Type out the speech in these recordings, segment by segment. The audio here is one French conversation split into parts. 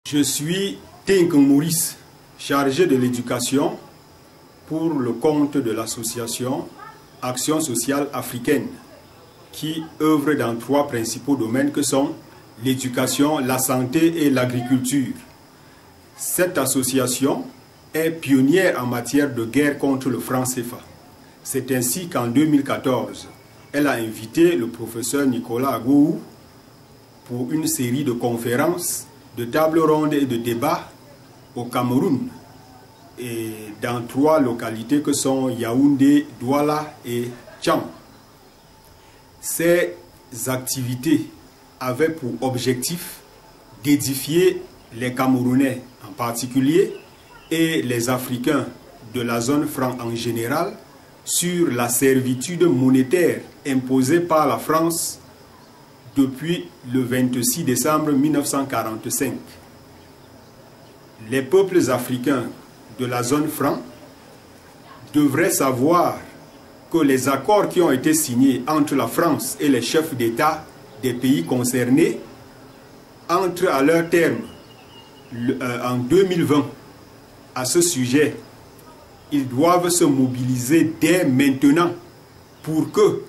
Je suis Tinkin Maurice, chargé de l'éducation pour le compte de l'association Action sociale africaine, qui œuvre dans 3 principaux domaines que sont l'éducation, la santé et l'agriculture. Cette association est pionnière en matière de guerre contre le franc CFA. C'est ainsi qu'en 2014, elle a invité le professeur Nicolas Agou pour une série de conférences, de tables rondes et de débats au Cameroun et dans 3 localités que sont Yaoundé, Douala et Tcham. Ces activités avaient pour objectif d'édifier les Camerounais en particulier et les Africains de la zone franc en général sur la servitude monétaire imposée par la France depuis le 26 décembre 1945. Les peuples africains de la zone franc devraient savoir que les accords qui ont été signés entre la France et les chefs d'État des pays concernés entrent à leur terme en 2020. À ce sujet, ils doivent se mobiliser dès maintenant pour que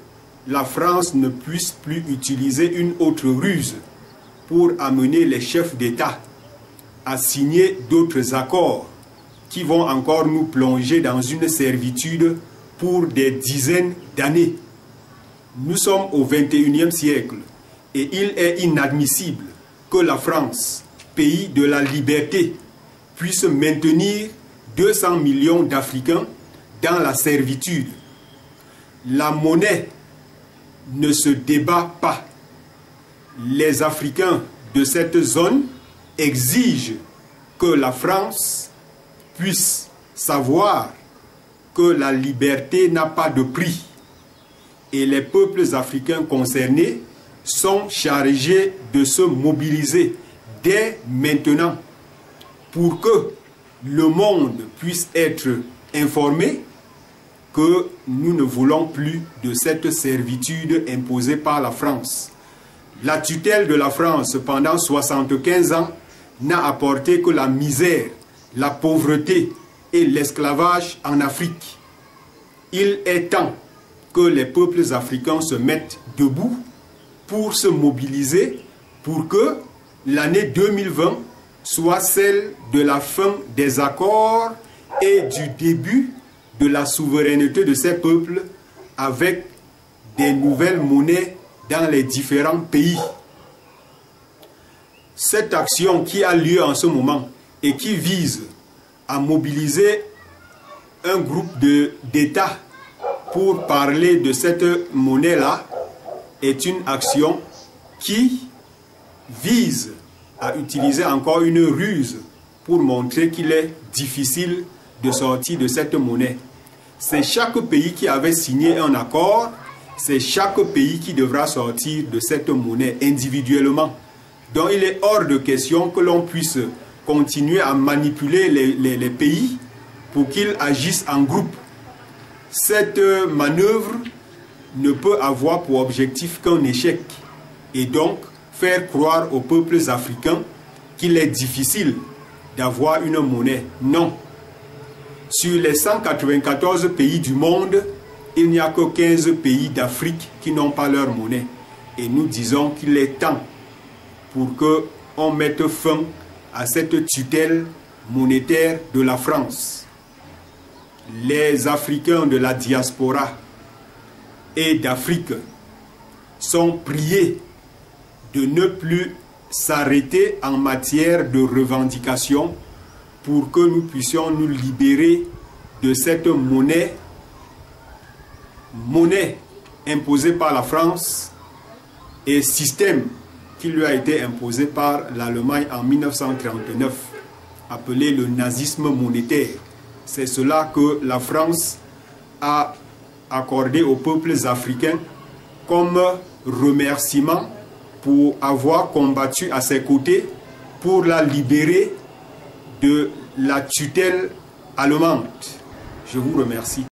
la France ne puisse plus utiliser une autre ruse pour amener les chefs d'État à signer d'autres accords qui vont encore nous plonger dans une servitude pour des dizaines d'années. Nous sommes au XXIe siècle et il est inadmissible que la France, pays de la liberté, puisse maintenir 200 millions d'Africains dans la servitude. La monnaie ne se débat pas. Les Africains de cette zone exigent que la France puisse savoir que la liberté n'a pas de prix. Et les peuples africains concernés sont chargés de se mobiliser dès maintenant pour que le monde puisse être informé que nous ne voulons plus de cette servitude imposée par la France. La tutelle de la France pendant 75 ans n'a apporté que la misère, la pauvreté et l'esclavage en Afrique. Il est temps que les peuples africains se mettent debout pour se mobiliser pour que l'année 2020 soit celle de la fin des accords et du début de la souveraineté de ces peuples avec des nouvelles monnaies dans les différents pays. Cette action qui a lieu en ce moment et qui vise à mobiliser un groupe d'États pour parler de cette monnaie-là est une action qui vise à utiliser encore une ruse pour montrer qu'il est difficile de sortir de cette monnaie. C'est chaque pays qui avait signé un accord, c'est chaque pays qui devra sortir de cette monnaie individuellement. Donc il est hors de question que l'on puisse continuer à manipuler les pays pour qu'ils agissent en groupe. Cette manœuvre ne peut avoir pour objectif qu'un échec et donc faire croire aux peuples africains qu'il est difficile d'avoir une monnaie. Non. Sur les 194 pays du monde, il n'y a que 15 pays d'Afrique qui n'ont pas leur monnaie. Et nous disons qu'il est temps pour qu'on mette fin à cette tutelle monétaire de la France. Les Africains de la diaspora et d'Afrique sont priés de ne plus s'arrêter en matière de revendication pour que nous puissions nous libérer de cette monnaie imposée par la France et système qui lui a été imposé par l'Allemagne en 1939, appelé le nazisme monétaire. C'est cela que la France a accordé aux peuples africains comme remerciement pour avoir combattu à ses côtés pour la libérer de la tutelle allemande. Je vous remercie.